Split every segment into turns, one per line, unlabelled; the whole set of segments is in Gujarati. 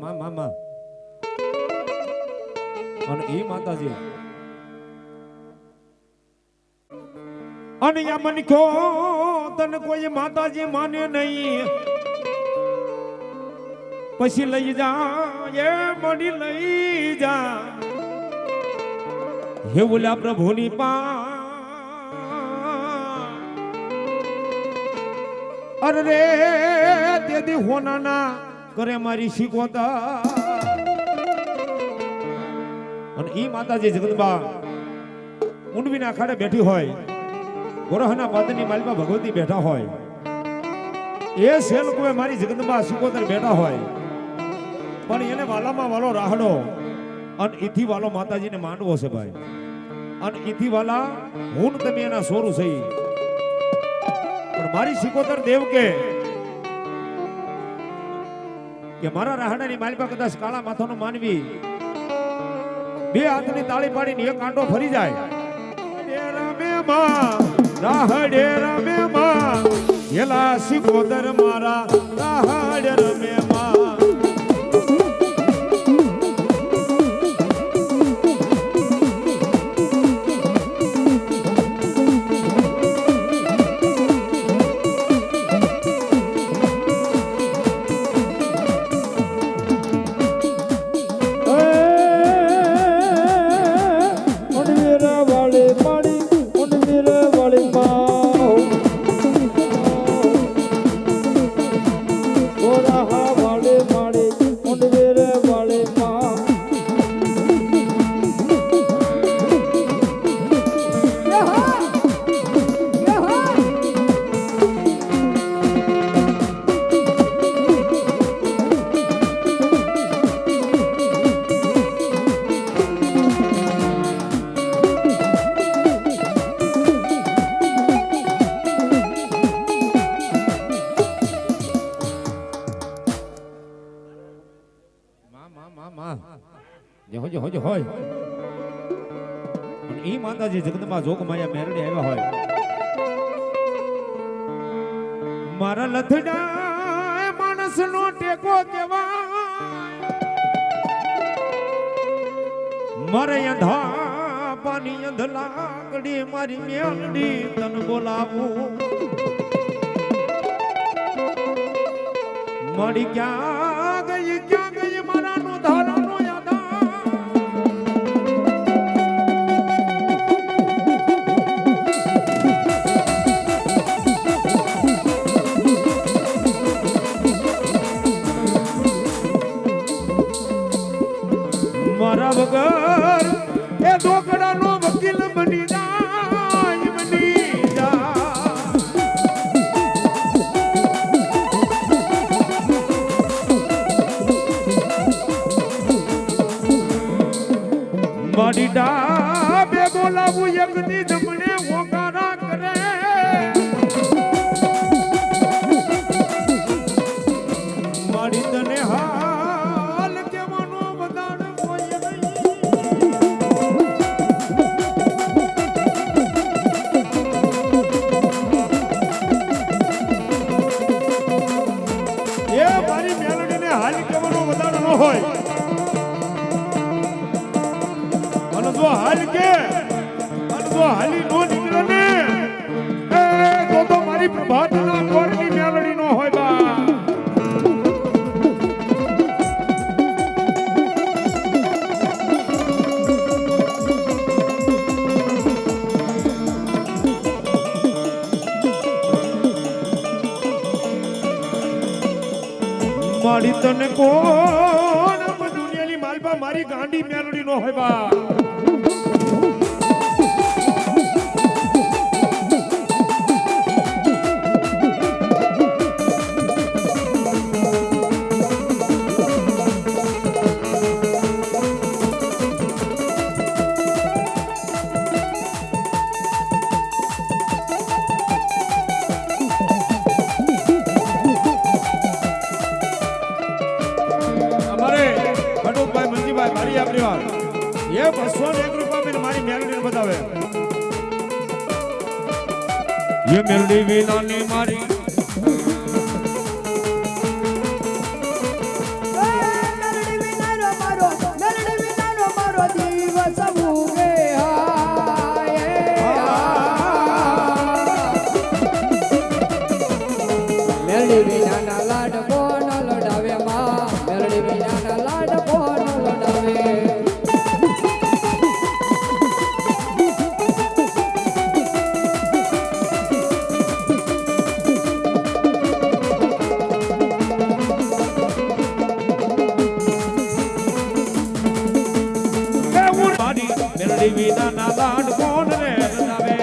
માં અને એ માતાજી અને યા મન કો તને કોઈ માતાજી માને નહીં પછી લઈ જા એ મણી લઈ જા હે બોલ્યા પ્રભુની પા અરે રે તેદી હોનાના કરે મારી શીખવતા અને ઈ માતાજી જગદંબા ઊંડવીના ખાડે બેઠી હોય ગોરહના પાદની માલમાં ભગવતી બેઠા હોય એ સેલકોએ મારી જગદંબા શીખવતર બેઠા હોય પણ એને વાલામાં વાલો રાહડો અને ઈથી વાલો માતાજીને માંડવો છે ભાઈ અને ઈથી વાલા હું તમે એના સોરું થઈ પણ મારી શીખવતર દેવ કે મારા રાહડાની માલપા કદાચ કાળા માથાનો માનવી બે હાથની તાળી પાડીને એક કાંટો ફરી જાય રમે માં રાહડે રમે માં એલા શીખવતર મારા રાહડે રમે માં હોય અને ઈ માતાજી જગદંબા જોગમાયા મેરડી આવ્યા હોય મારા લથડા માણસનો ટેકો કેવાય મારે અંધા પાણી અંધ લાકડી મારી મેલડી તન બોલાવું મારી ક્યાં ગઈ મારા નો ધારાનો મારા વગર એ ઢોકળાનો વકીલ બની જાય મારી ડાબે બોલાવું એક દી જમણે ઓકારા કરે મારી તને હાલ કેવાનો બધાડ કોઈ નહીં એ મારી મેલડીને હાલ કેવાનો બધાડ ન હોય જો હાલ કે અને જો હાલી નો નીકળે ને એ તો મારી પ્રભાતના કોરની મેલડી નો હોય બા મારી તને કોણ દુનિયાની માલપા મારી ગાંડી મેલડી નો હોય બા ये 201 रुपया में हमारी मेलडी बतावे ये मेलडी विनानी मारी વિના ના લાડ કોણ રે રજાવે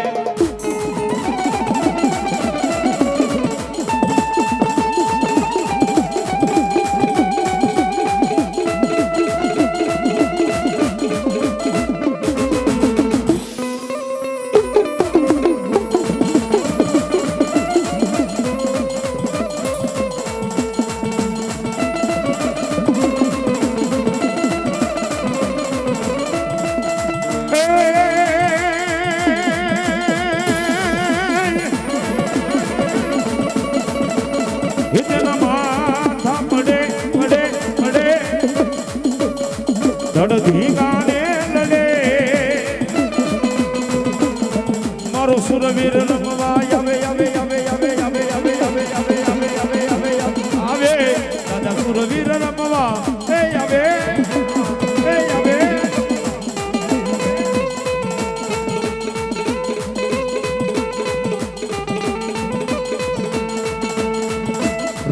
ધડધી ગાને લડે મારો સુરવીર રમવા આવે આવે આવે આવે આવે આવે આવે આવે આવે આવે આવે આવે દાદા સુરવીર રમવા એ આવે એ આવે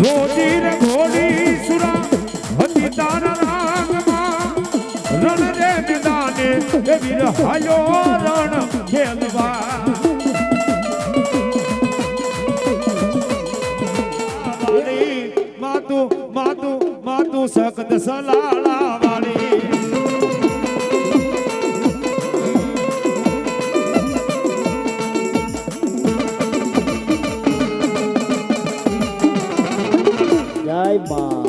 રોજી રે ઘોડી સુરા હતી તારા રણ રે મેદાને એ વીર હાયો રણ ખેલવા માતું માતું માતું સખત સલાળા વાળી
જય મા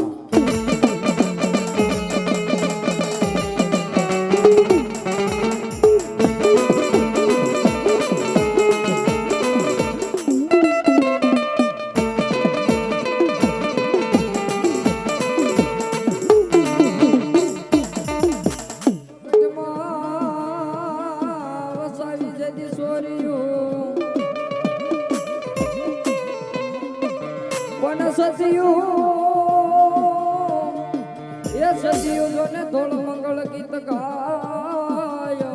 સદીઓ જોને થોડો મંગળ ગીત ગાય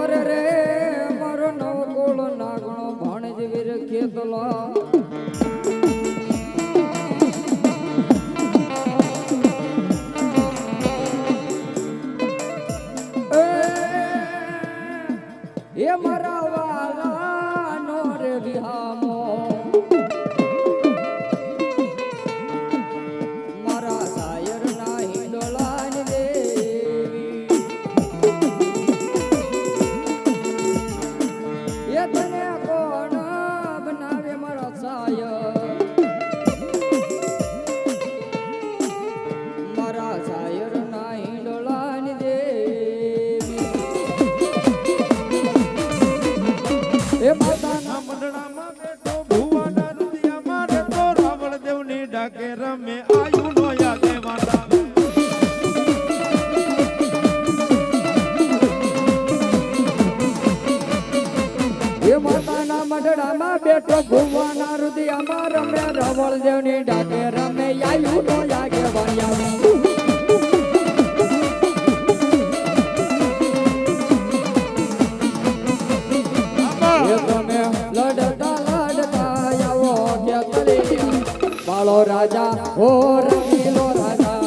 અરે રે મારો નવ ગોળ નાગણો ભાણેજ વીર ખેતલા એ મારા વાલા નો રે વિહામો
રમે આયુ નો યાદે વાડા
એ માતાના મઢડામાં બેઠો ભુવાના રુદિયામાં રમે રવળ દેવની ડાકે રમે આયુ નો યાગે વાણિયા રાજા ઓ રમીલો રાજા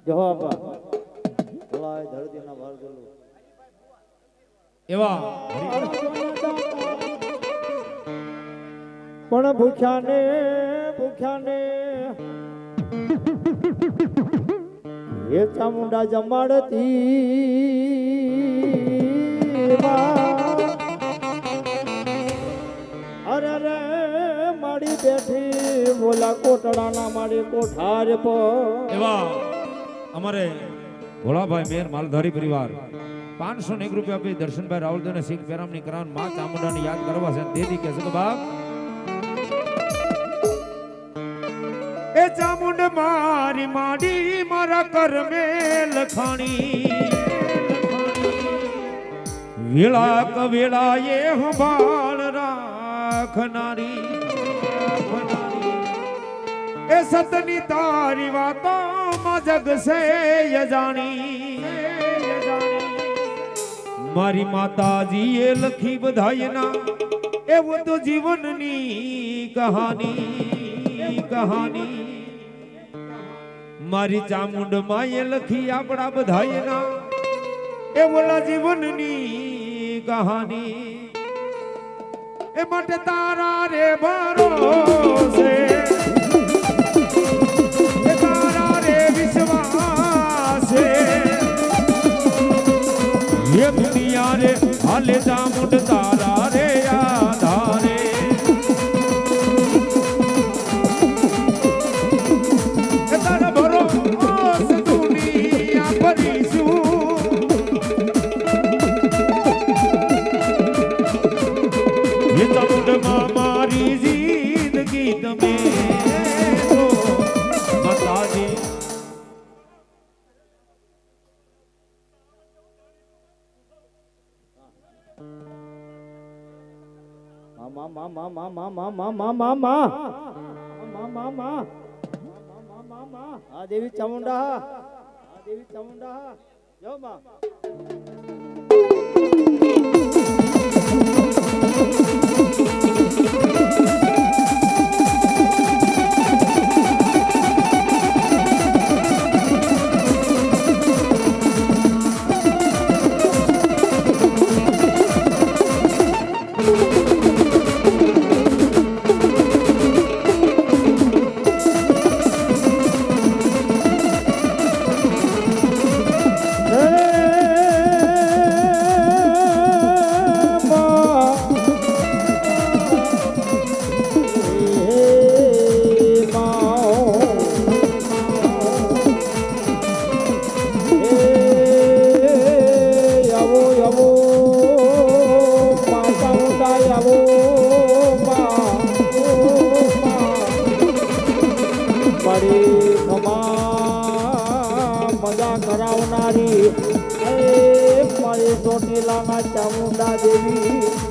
જવાબ બોલાય ધરતીના ભાર ગલું
એવા
પણ ભૂખ્યાને એ ચામુંડા જમાડતી અરે રે માડી બેઠી બોલા કોટડાના માડી કોઠાર પર
એવા અમારે ભોળાભાઈ મેર માલધારી પરિવાર 501 રૂપિયા આપી દર્શનભાઈ રાવલદેવને શીખ પેરામની કરાન માં ચામુંડાને યાદ કરવા છે તેથી કે છે બાપ એ ચામુંડ મારી માડી મારા કરમે લખાણી વેળા કવેળા એ સંભાળ રાખનારી એ સતની તારી વાતો માં જગ સે યજાણી મારી માતાજી એ લખી બધાયના એવું તો જીવનની કહાની મારી ચામુંડ માએ લખી આપણા બધાયના એ બોલા જીવનની કહાની એ માટે તારા રે ભરોસે એ તારા રે વિશ્વાસે ये दुनिया रे हाले चामुंड तारा रे आधारे तारा भरो आस दुनिया भरीशु ये चामुंड मां मारी जिंदगी तमे तो माताजी
આ દેવી ચામુંડા જો માં મજા કરાવનારી મારી ચોટીલાના ચામુંડા દેવી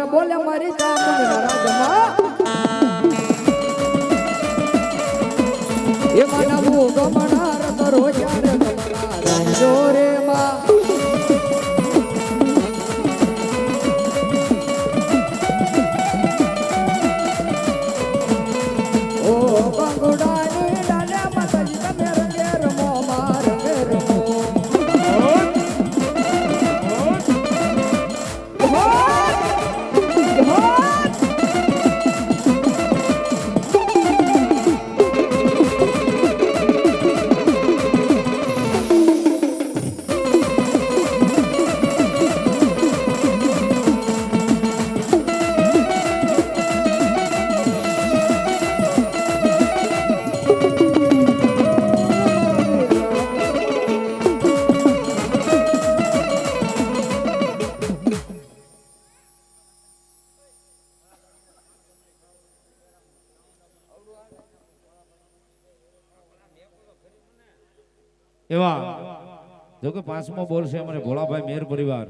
બોલે મારી ચામુંડ રાજમાં એ માનવું ગમનાર કરો જ્યારે ગમનાર જોરે માં ઓ બંગુડાની ડાલે માતાજી તમે રંગે રમો માર રંગે રમો
એવા જો કે પાંચમો બોલ છે અમારે ભોળાભાઈ મેર પરિવાર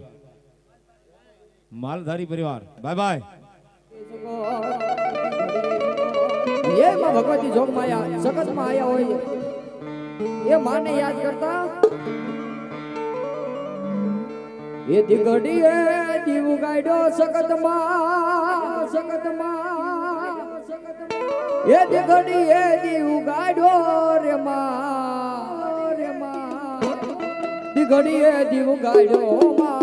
માલધારી પરિવાર બાય બાય
ये मां भगवती जोग माया जगत में आया हो ये मां ने याद करता એથી ઘડીએ દીવ ગાડ્યો સખતમાં એથી ઘડીએ દીવ ગાડ્યો રે માં દી ઘડીએ દીવ ગાડ્યો માં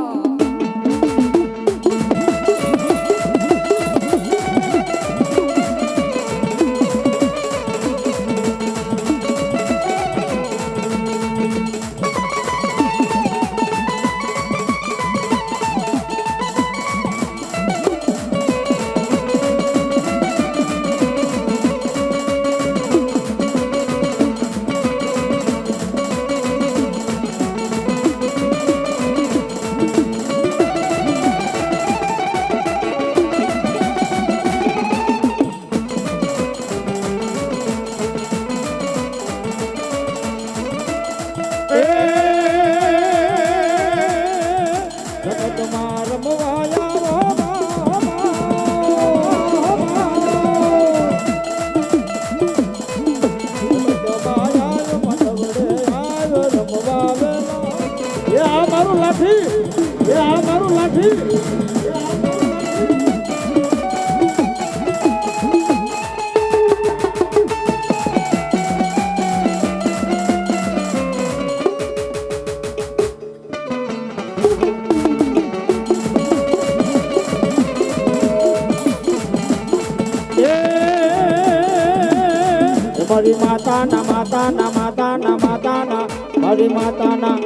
મારી માતાના માતાના માતાના માતાના મારી માતાના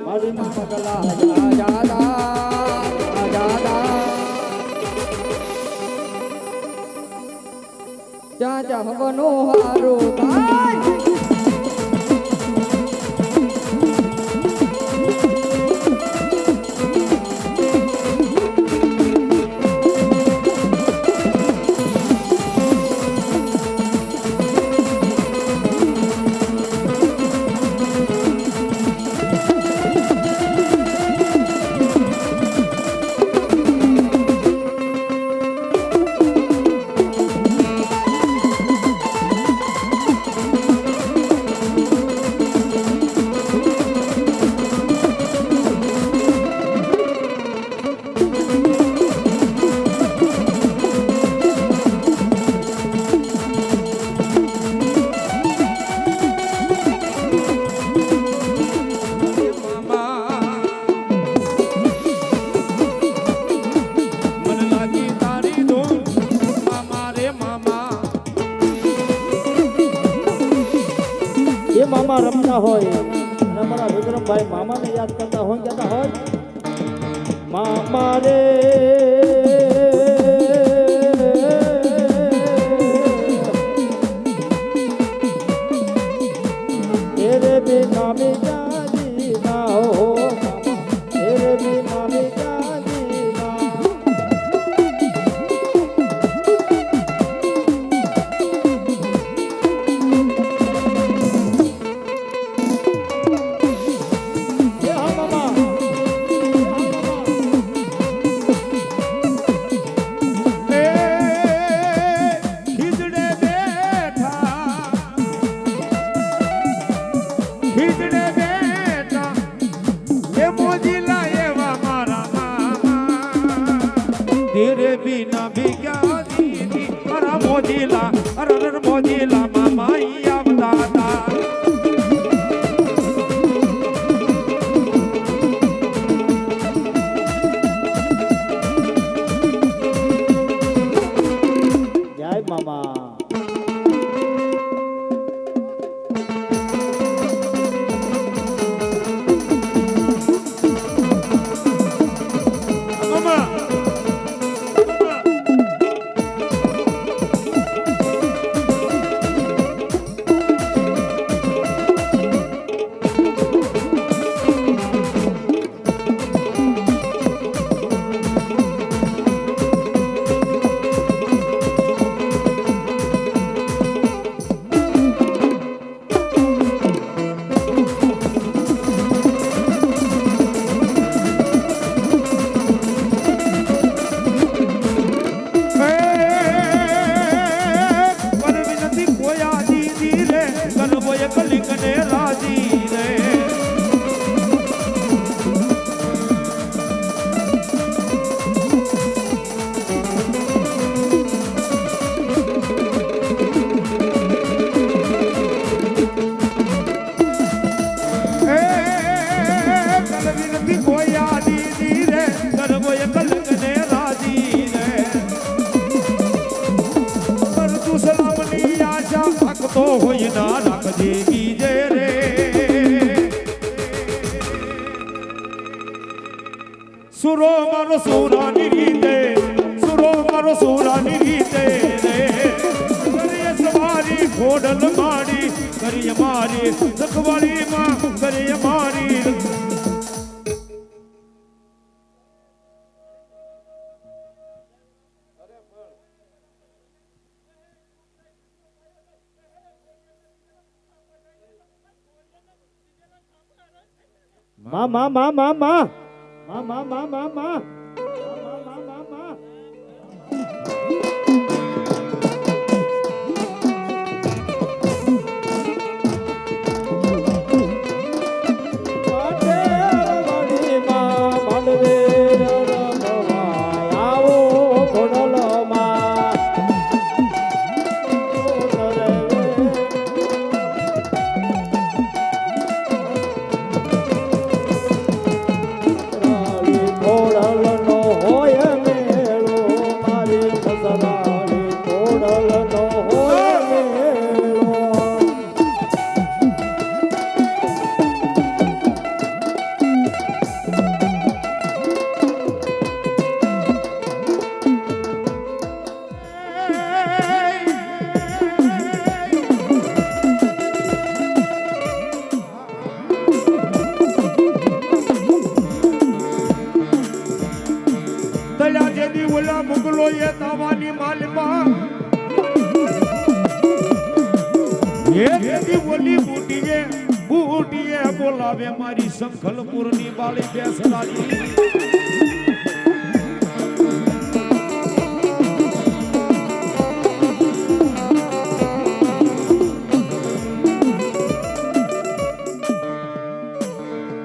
મારી માતા
જ્યાં જ્યાં હવનો હારો થાય
મામા રમતા હોય અને અમારા વિક્રમભાઈ મામાને યાદ કરતા હોય કહેતા હોય મામા રે તેરે બિના બીજા જીના હો તેરે બિના બીજા જીના
तेरे बिना भी क्या दीदी अरे मोजीला मामा या बताता
જય મામા
સુરો મારો સુરાની રીતે સુરો મારો સુરાની રીતે રે કરીએ સવારી ખોડલ મારી કરીએ મારી સખવાળી માં કરીએ મારી
માં માં માં માં માં માં માં માં માં માં માં માં મુગલો એ તાવાની માલમાં એ દેદી ઓલી બુટીએ બોલાવે મારી સંખલપુરની બાળી બેસડાની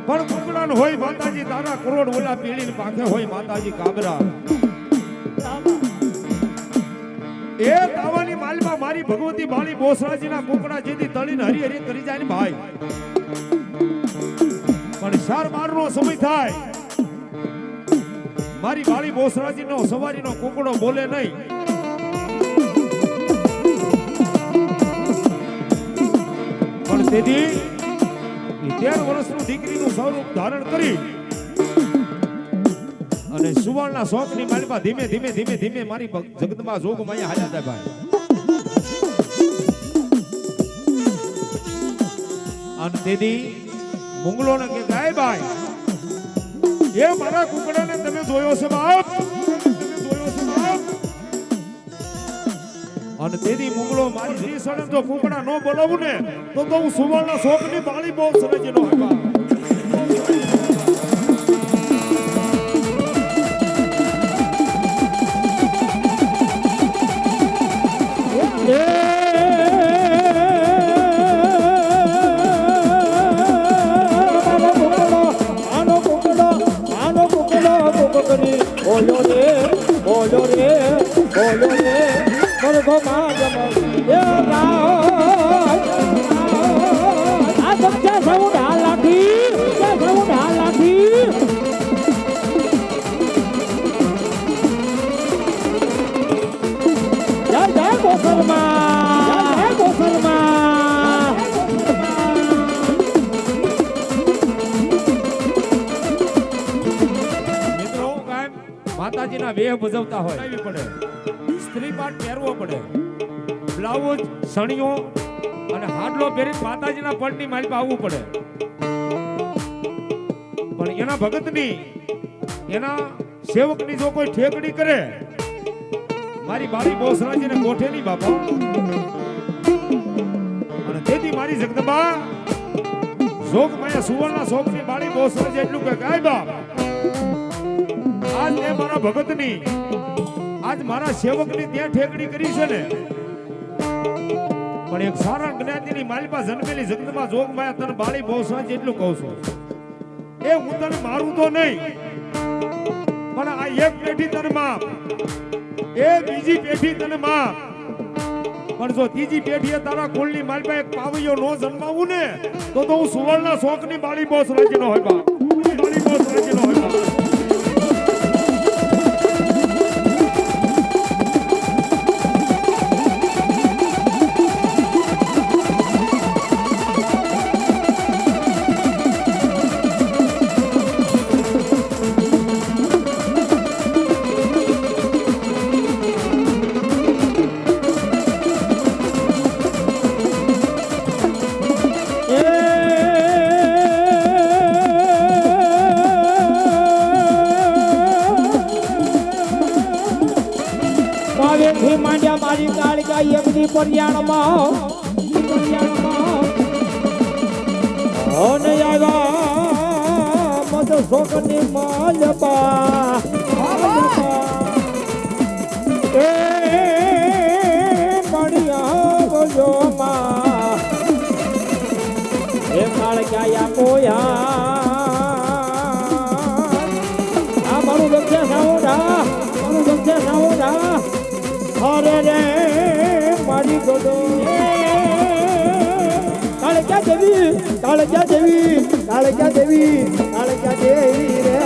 પણ કુકડાન હોય માતાજી તારા કરોડ ઓલા પીળી પાખે હોય માતાજી કાબરા એ તાવાની માલમાં મારી ભગવતી બાળી બોસરાજીના કુકડા જેથી તળીને હરી હરી કરી જાય ને ભાઈ પણ 4-12 નો સમય થાય મારી બાળી બોસરાજીનો સવારીનો કુકડો બોલે નહીં પણ તેથી 13 વર્ષનું દીકરીનું સ્વરૂપ ધારણ કરી અને સુવર્ણના શોખની માલિકા ધીમે ધીમે ધીમે ધીમે મારી જગદંબા જોગમાં હાલ્યા હતા ભાઈ અને તેથી મુંગલોને કે ગાય ભાઈ એ મારા કુકડાને તમે જોયો છે બાપ અને તેથી મુંગલો મારી શ્રી સડે જો કુકડા ન બોલાવું ને તો હું સુવર્ણના શોખની બાળી બહુ સરજીનો હતા બોલો રે બોલો રે બોલો રે બોલો ગો માં એ આ બચ્ચા સાઉન્ડ હાલ લાઠી જય ગોસલમાં
માતાજીના વેહ ભજવતા હોય પડે સ્ત્રી પાટ પહેરવો પડે બ્લાઉઝ સણિયો અને હાડલો પહેરી માતાજીના પટની માલિકા આવવું પડે પણ એના ભગતની એના સેવકની જો કોઈ ઠેકડી કરે મારી બાળી બોસરાજીને ગોઠે નહીં બાપા અને તેથી મારી જગદંબા જોગ માયા સુવર્ણના શોખની બાળી બોસરાજી એટલું કે ગાય બાપ આજ મેં મારા ભગતની આજ મારા સેવકની ત્યાં ઠેકડી કરી છે ને પણ એક સારા જ્ઞાતિની માલિકા જન્મેલી જગદંબા જોગમાયા તને બાળી બોસરાજી જેટલું કહું છું એ હું તને મારું તો નહીં પણ આ એક પેઢી તને માપ એ બીજી પેઢી તને માપ પણ જો ત્રીજી પેઢીએ તારા કુળની માલિકા એક પાવૈયો નો જન્માવું ને તો હું સુવર્ણના શોખની બાળી બોસરાજીનો હોય બાપ બાળી બોસરાજીનો હોય બાપ
મારી કાળકા એમની પર્યાણમાં અને આવ્યા મત શોકની માલપા એ મળ્યા બોલો માં એ કાળકા યા કોયા મારું ગમશે સાવડા અરે રે મારી ગોડો કાળકા દેવી રે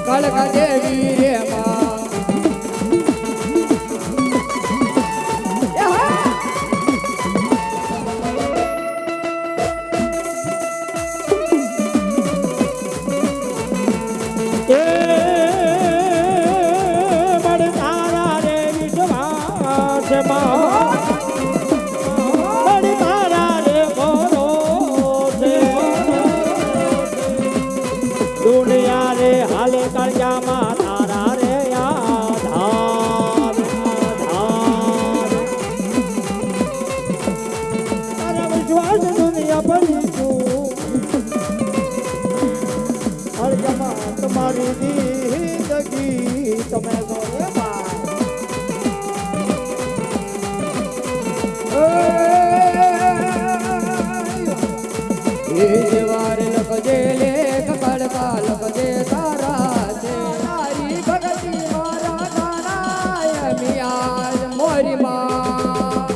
કાળકા દેવી રે માં
દુનિયા રે હાલે કરજામાં તારા રે આધાર તારા વિશ્વાસ દુનિયા ભરી છું કરજામાં તમારી જિંદગી તમે ગોરે
વાર લખજે લેખ કડકા લખજે તારા છે તારી ભગતિ મારા ગાના મિયાજ મોરી માં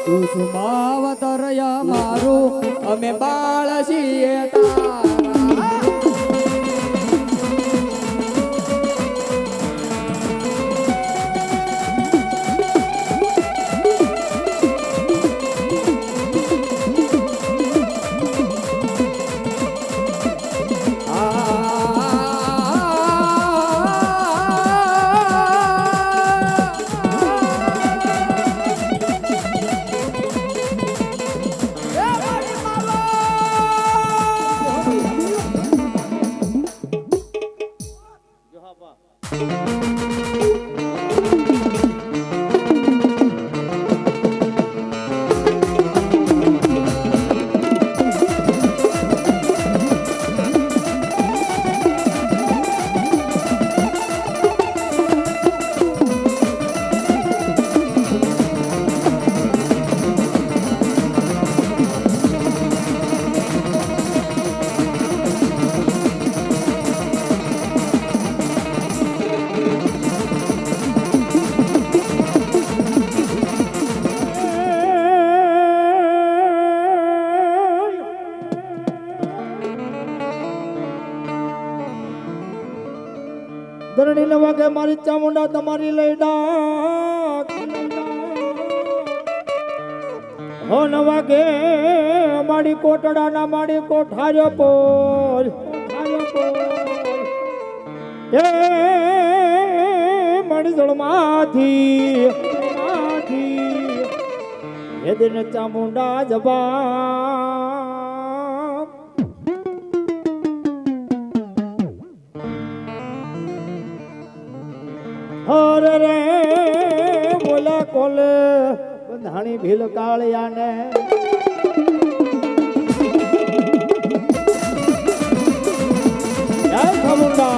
તું સુમાવતર મારું અમે બાળ છીએ તારા
ધરણી ન વાગે મારી ચામુંડા તમારી લઈ ડાક હો ન વાગે મારી કોટડા ના મારી કોઠાર્યો પોલ એ મારી જળમાંથી એ દિન ચામુંડા જબા હરે રે બોલા કોલે બંધાણી ભીલ કાળિયાને જય ચામુંડા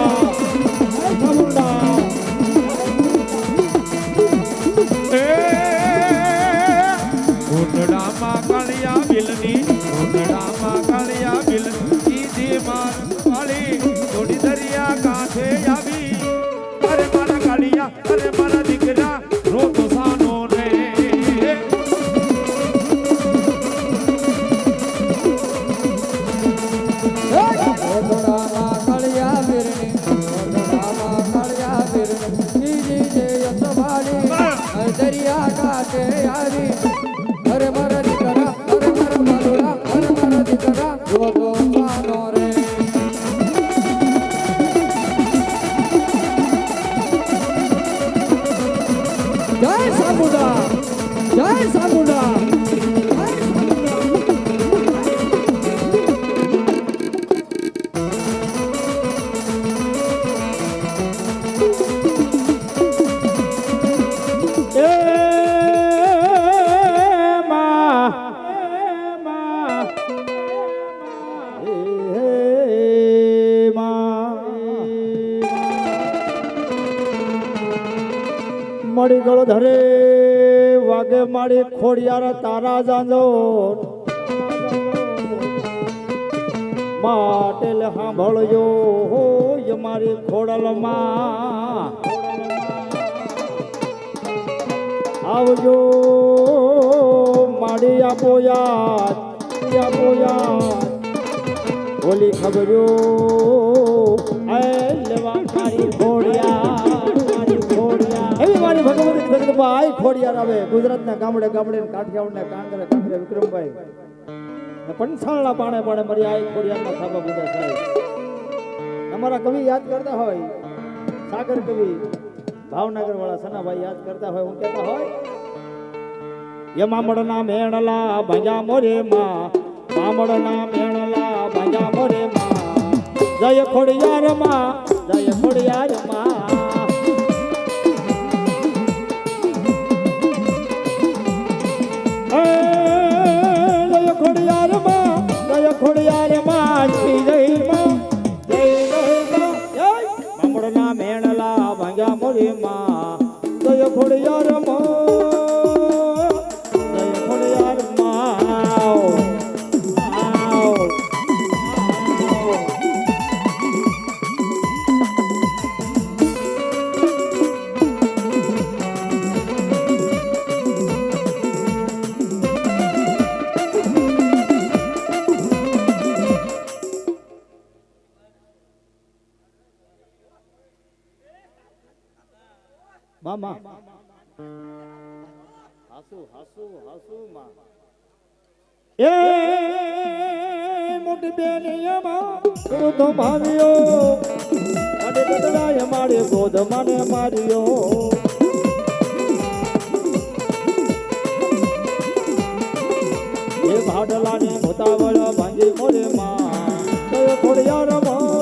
ઘૂંટડામાં કાળિયા બિલની ઘૂંટડામાં કાળિયા બિલ સીધી માર વાળી થોડી દરિયા કાંઠે આવી અરે મારા કાળિયા અરે મારા દીકરા રોતો સાનો રે
દરિયા કાંઠે આવી અરે મારા દીકરા અરે મારા બાલુડા અરે મારા દીકરા રોતો સાનો રે જય સામુંડા જય સામુંડા
મળી ગળો ધરે વાગે મારી ખોડિયાર તારા જાંજો માટેલ સાંભળજો હોય મારી ખોડલમાં આવજો માડી આપો યાદ બોલી ખબરો લેવા મારી ખોડિયાર એવી મારી ભગવતી જગદંબા આઈ ખોડિયાર આવે ગુજરાતના ગામડે ગામડે કાઠિયાવાડના કાંકરે કાંકરે વિક્રમભાઈ ને પંચાળના પાણે પાણે મરી આઈ ખોડિયારના થાપા બધા સાહેબ અમારા કવિ યાદ કરતા હોય સાગર કવિ ભાવનગર વાળા સનાભાઈ યાદ કરતા હોય હું કહેતા હોય મામડના મેણલા ભંજા મોરે માં મામડના મેણલા ભંજા મોરે માં જય ખોડિયાર માં જય ખોડિયાર માં જય ખોડિયાર માં જય ખોડિયાર માં જય માં મામડના મેણલા ભંજા મોરે માં જય ખોડિયાર માં મામા હાસુ હાસુ હાસુ માં એ મોટી બેનિયામાં તો ભાવ્યો અડે બદલાય મારે ગોદ મને માર્યો એ ભાડલાની મોતાવળ ભાંજી મોરે માં જય ખોડિયાર માં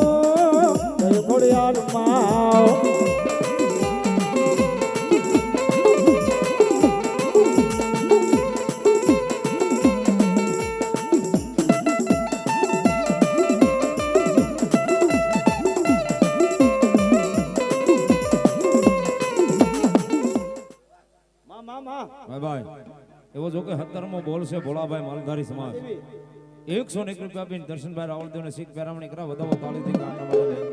એવો જો કે 17મો બોલ છે ભોળાભાઈ માલધારી સમાજ 101 રૂપિયા આપીને દર્શનભાઈ રાવળદેવને શીખ પેરામણી કરા વધાવો તાળીથી ગામના વાળાને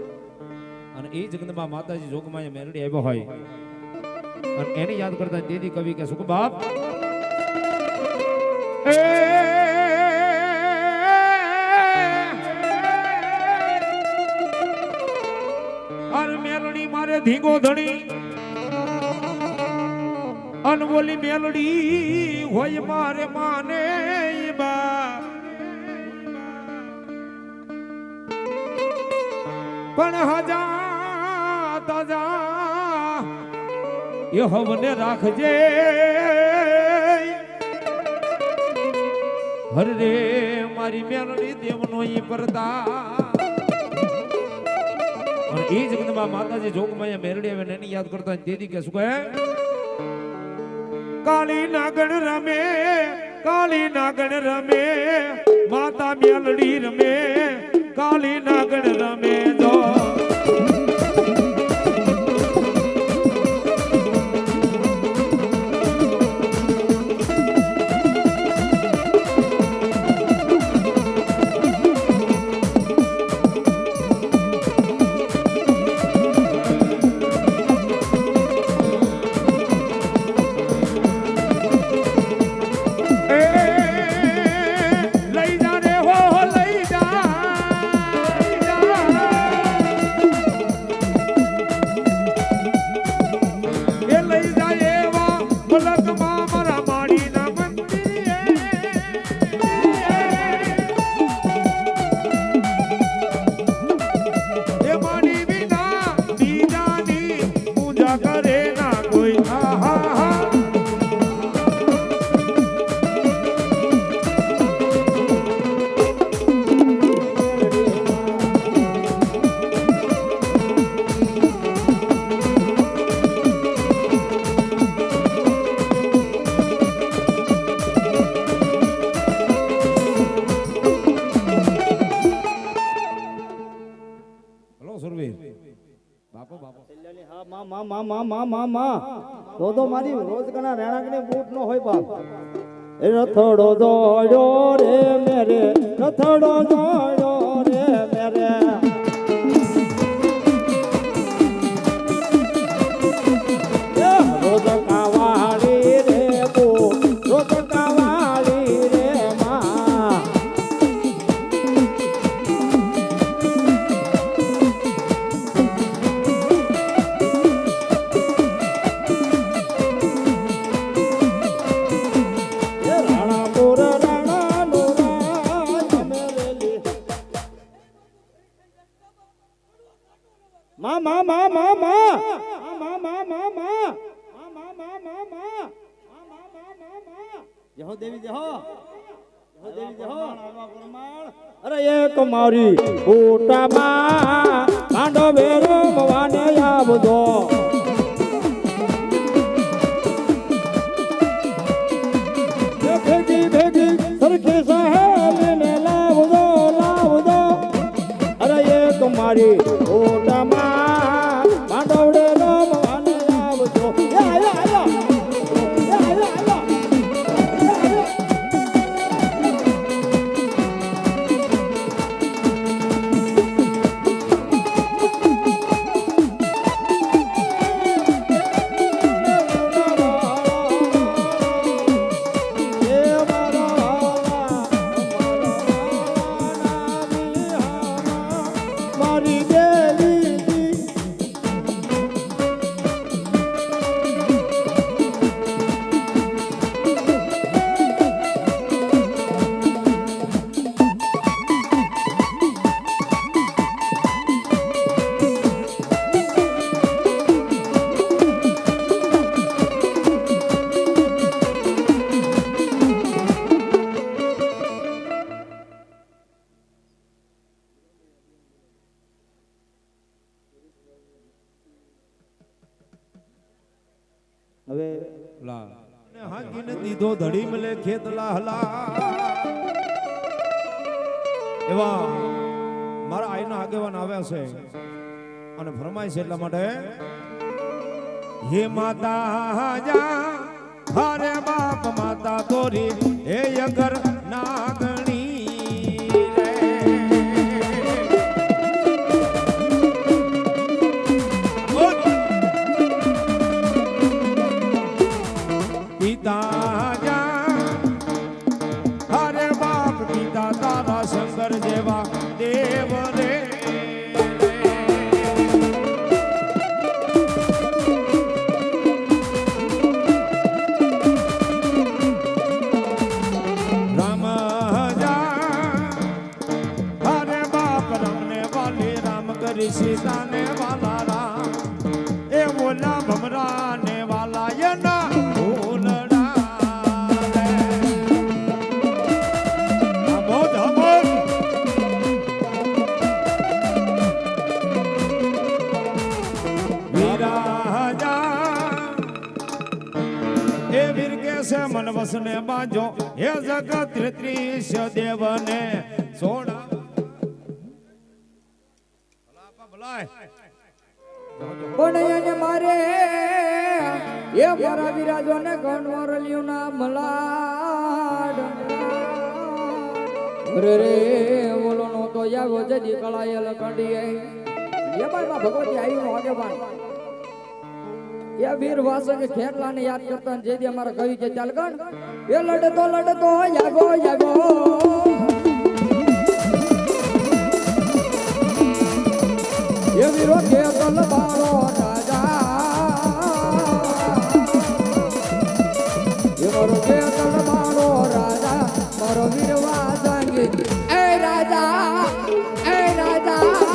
અને એ જગદંબા માતાજી જોગમાં મેરડી આવ્યો હોય અને એને યાદ કરતા દીદી કવિ કે સુખ બાપ અર મેરડી મારે ધીંગો ધણી અનવોલી મેલડી હોય મારે માને પણ હજા તાજા એ હવને રાખજે હર રે મારી મેલડી દેવનો ઈ પરદા અને એ જગદંબા માતાજી જોગમાં મેરડી આવે એને યાદ કરતા દીદી કે શું કહે કાળી નાગણ રમે માતા મેલડી રમે કાળી નાગણ રમે જો
તો મારી રોજ કના રેણાકની બૂટ નો હોય બાપ એ રથડો દોડ્યો રે મેરે રથડો દોડ્યો રે મેરે રોજ કાવાળી રે બૂટ રોજ કાવાળી રે માં અરે એક મારી ઊટામાં કાંડો વેરો મવાને આવજો ભેગી ભેગી સરખી સહેલીને લાવજો લાવજો અરે એક મારી ઊટામાં કાંડો વેરો મવાને આવજો હવે
હાકીને દીધો ધડી મલે ખેતલા હલા એવા મારા આઈના આગેવાન આવ્યા છે અને ફરમાય છે એટલા માટે હે માતા જા હરે બાપ માતા તોરી હે અગર નાગણી હરે બાપ પિતા તારા શંકર જેવા દેવ રે રામ હરે બાપ રમને વાલી રામ કરી સીતાને વાલા રામ એ બોલા ભમરા ને વાલા યના मन वसने बाजो हे जगत त्रिश देवने सोना
પણ મારે એ મારા વિરાજો ને ગણવરલિયું ના મલાડ રે રે બોલો નો તો આવો જદી કળાયલ કંડી એ બાબા ભગવતી આવ્યું આગેવાન એ વીર વાસંગ ખેરલા ને યાદ કરતા જેદી અમારા કવિ કે ચાલ ગણ એ લડતો જાગો જાગો એ વીરો કે તલ બારો રાજા એ મારો કે તલ બારો રાજા મારો વીર વાસંગ એ રાજા એ રાજા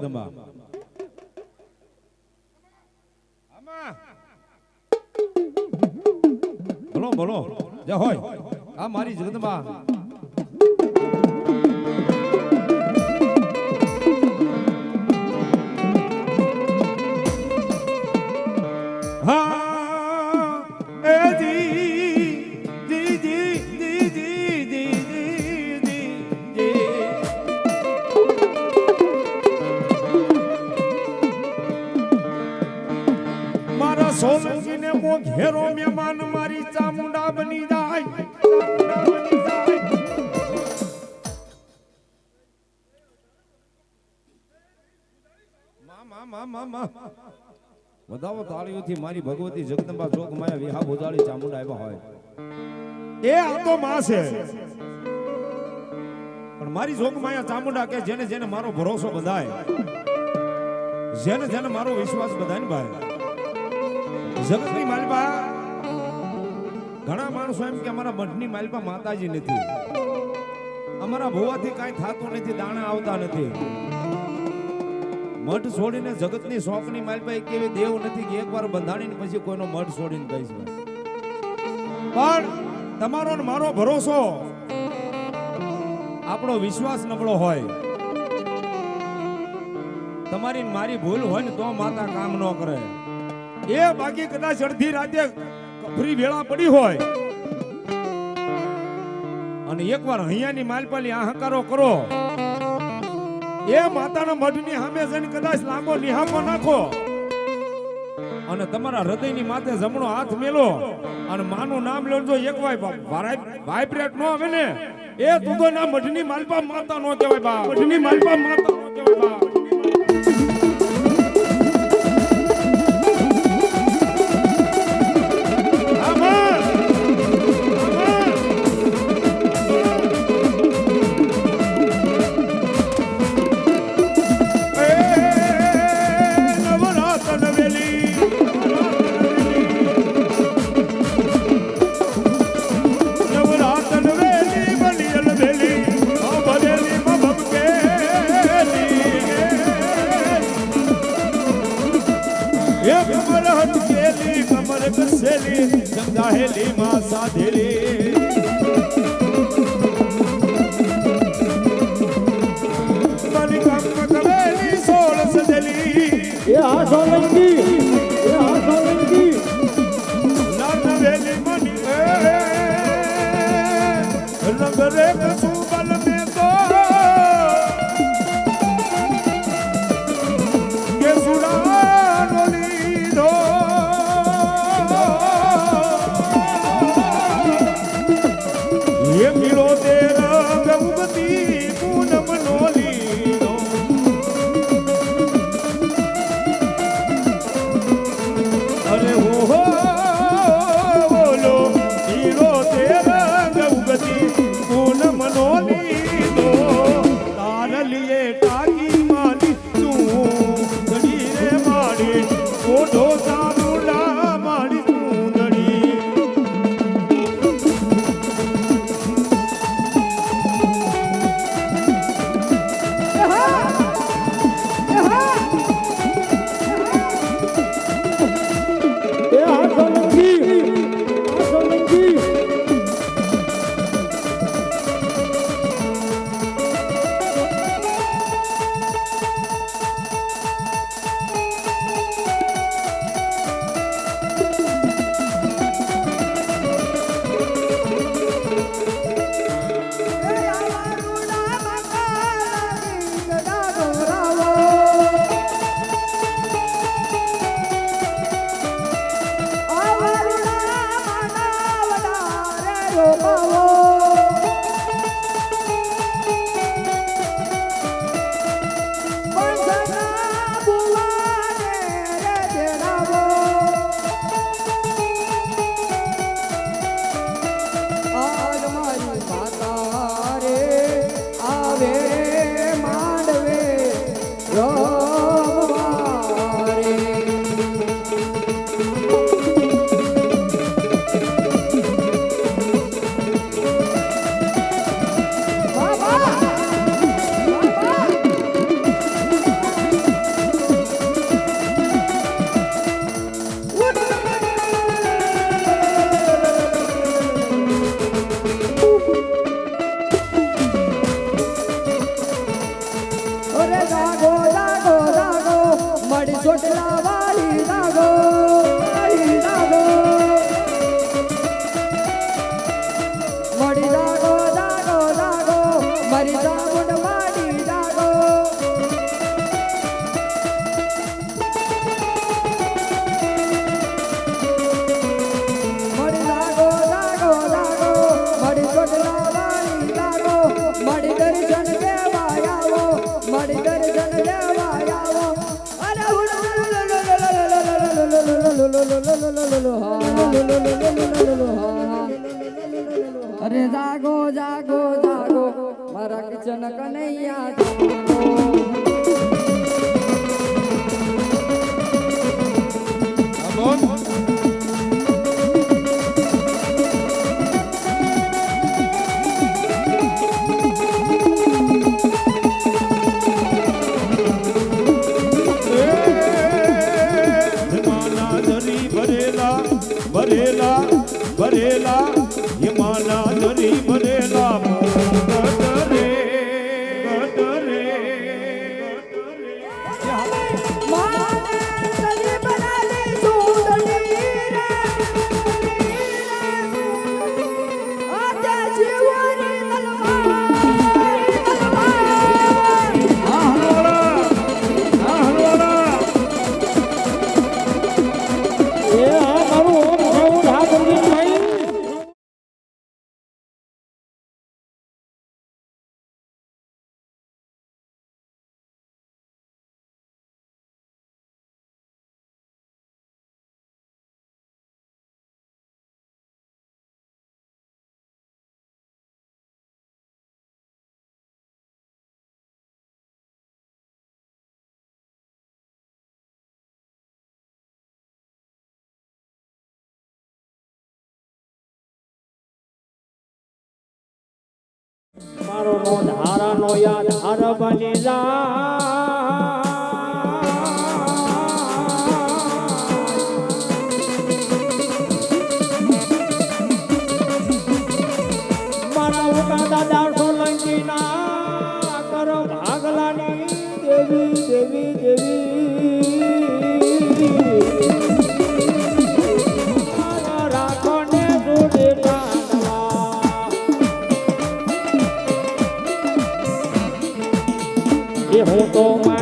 જગદંબા. આમાં બોલો બોલો જે હોય આ મારી જગદંબા. સોલંકીને મો ઘેરો મહેમાન મારી ચામુંડા બની જાય, ચામુંડા બની જાય. મા વધાવો તાળીઓથી મારી ભગવતી જગદંબા જોગ માયા વિહા બોજાળી ચામુંડા આવ્યા હોય એ આ તો માં છે. પણ મારી જોગ માયા ચામુંડા કે જેને જેને મારો ભરોસો બધાય, જેને જેને મારો વિશ્વાસ બધાય ને ભાઈ. જગતની માલપા ઘણા માણસો એમ કે અમારા મઠની માલપા માતાજી નથી, અમારા ભોવાથી કાંઈ થતું નથી, દાણા આવતા નથી. મઠ છોડીને જગતની શોખની માલપા એક એવી દેવ નથી કે એકવાર બંધાણીને પછી કોઈનો મઠ છોડીને કહીશ. પણ તમારો ને મારો ભરોસો, આપણો વિશ્વાસ નબળો હોય, તમારી મારી ભૂલ હોય ને તો માતા કામ ન કરે. એ બાકી કદાચ અડધી રાતે ફ્રી વેળા પડી હોય અને એકવાર હૈયાની માલપાલી આ હકારો કરો, એ માતાના મઢની સામે જઈને કદાચ લાંબો નિહાકો નાખો અને તમારા હૃદયની માથે જમણો હાથ મેલો અને માનું નામ લેજો, એક વાઇબ્રેટ નો આવે ને એ તું ના મઢની માલપા માતા નો કહેવાય બા, મઢની માલપા માતા નો કહેવાય બા. કમર કસેલી સમજાહેલી માં સાધેલી મારી કામ કવેલી સોળ સજેલી
એ આ સોલંકી, એ આ સોલંકી
નાનવેલી મની રંગ રે કસુબલ મે તો કે સુડાનો લીધો ये मिलो तेरा गंगती पूनम नोली नो अरे हो बोलो मिलो तेरा गंगती पूनम नोली नो तार लिए टाकी माली तू गड़ी रे माड़ी ओढ़ो सामुला माड़ी
અરે જાગો જાગો જાગો મારા કિચન કનૈયા જાગો.
ભરેલા ભરેલા હિમાના દરી ભરેલા ગટરે ગટરે
મારો નો ધારાનો યાદ હાર બની મારા ઉકા દાદા સોલંકી ના કર ભાગલાની દેવી દેવી દેવી રાખો ને જોડે હું તો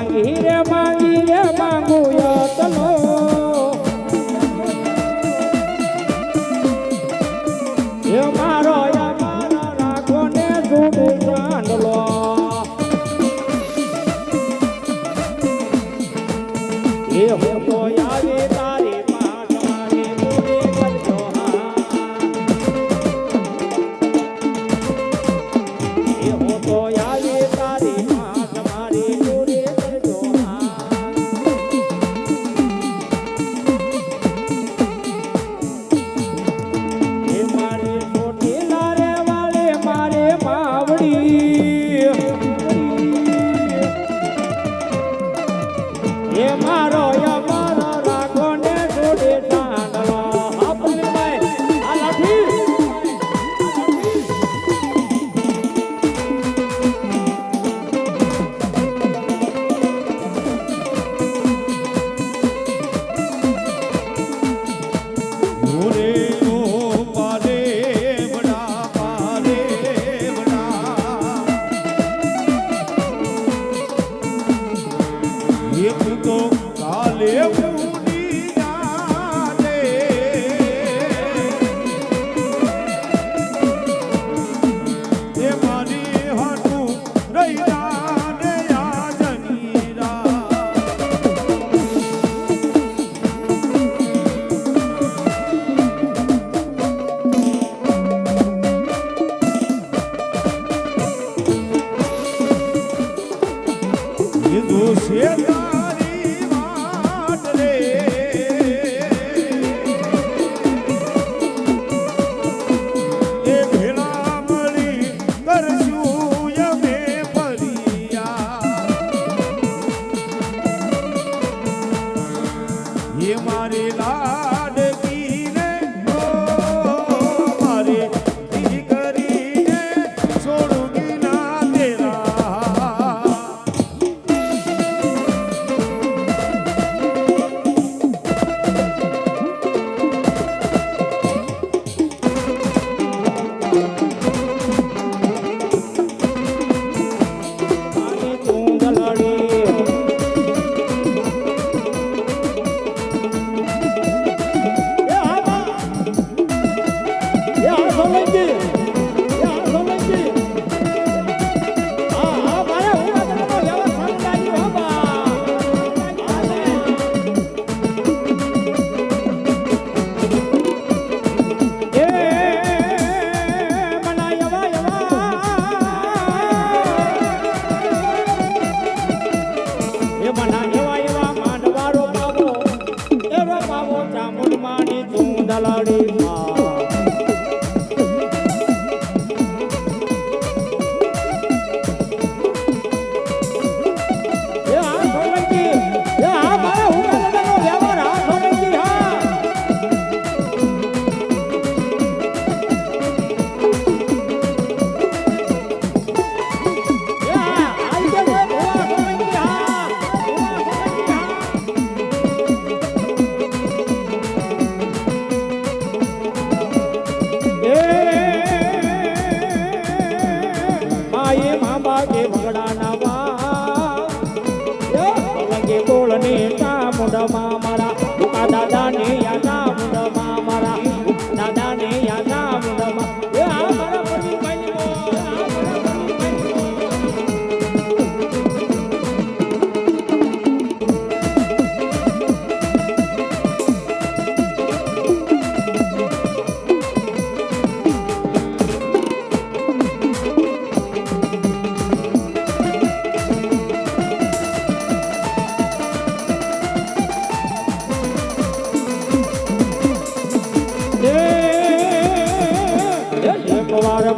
કુદમાની ચૂંદલડી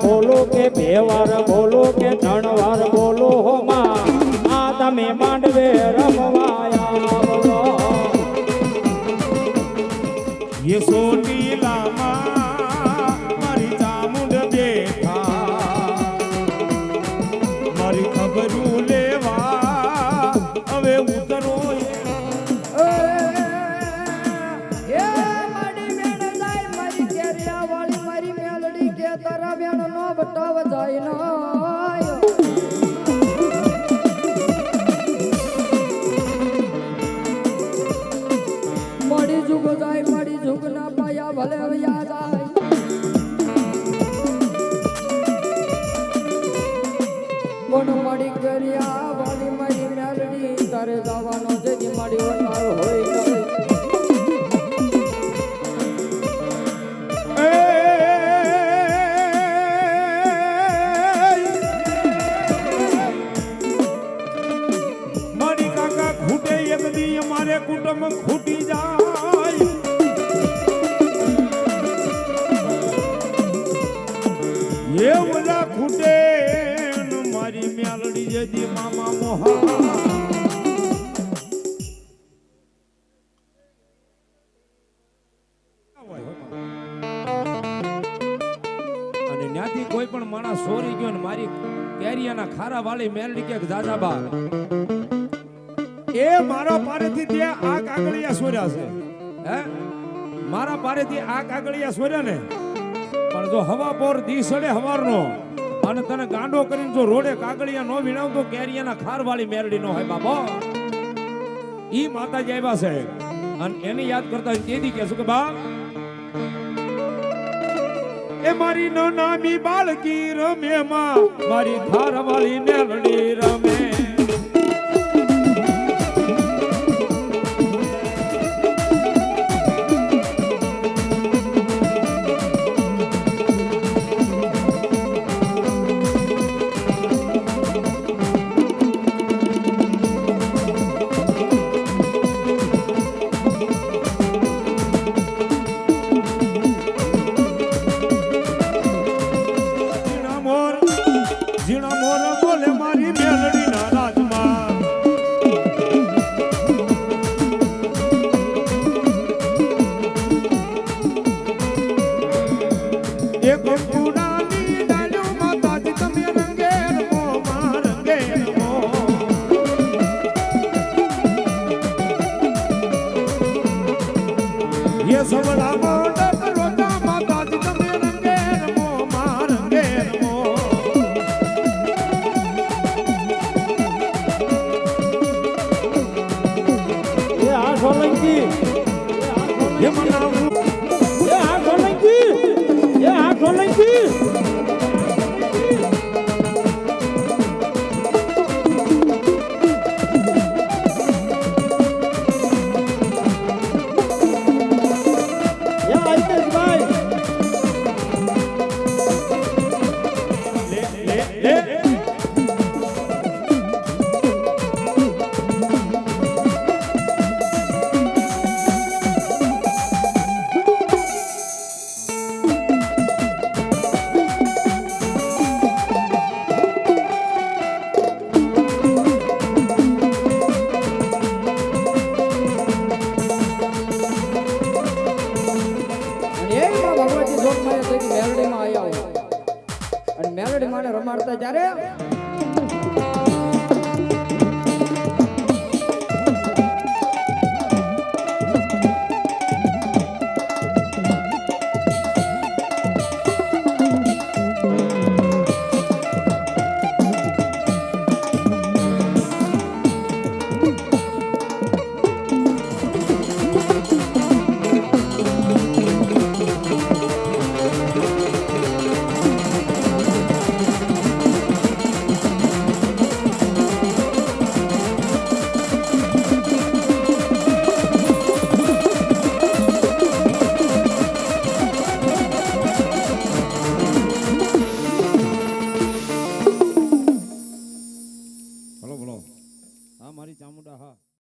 બોલો કે બે વાર બોલો કે 3 વાર બોલો હો માં આ તમે માંડવે રમવાયા બોલો
ये सोटी लामा मारी चामुंड बेठा मारी खबरू लेवा હવે ઉતરો
તારા બેન નો બતાવ જાય નો મળી જુગ જાય મળી જુગ ના પાયા ભલે વયા જાય પણ મળી કર્યા વાલી મારી મેલડી તારે જવાનો જેથી મારી વતાર હોય
કુટુંબ ખૂટી જાય એ ઓલા ખૂટે મારી મ્યાલડી જદી મામા મોહા અને ત્યાંથી કોઈ પણ માણસ સોરી ગયો ને મારી કેરિયાના ખારા વાળી મેલડી કે જાજાબા એ મારા પારેથી ત્યાં આ કાગળિયા સોર્યા છે હે મારા પારેથી આ કાગળિયા સોર્યા ને પણ જો હવા પોર દી સડે હવારનો અને તને ગાંડો કરીને જો રોડે કાગળિયા નો વિણાવતો કેરિયાના ખારવાળી મેરડી નો હોય બાબો ઈ માતાજી આવ્યા છે અને એને યાદ કરતા તેદી કે શું કે બા એ મારી નો નામી બાળકી રમે માં મારી ખારવાળી મેરડી રમે
ટાણે રમાડતા ત્યારે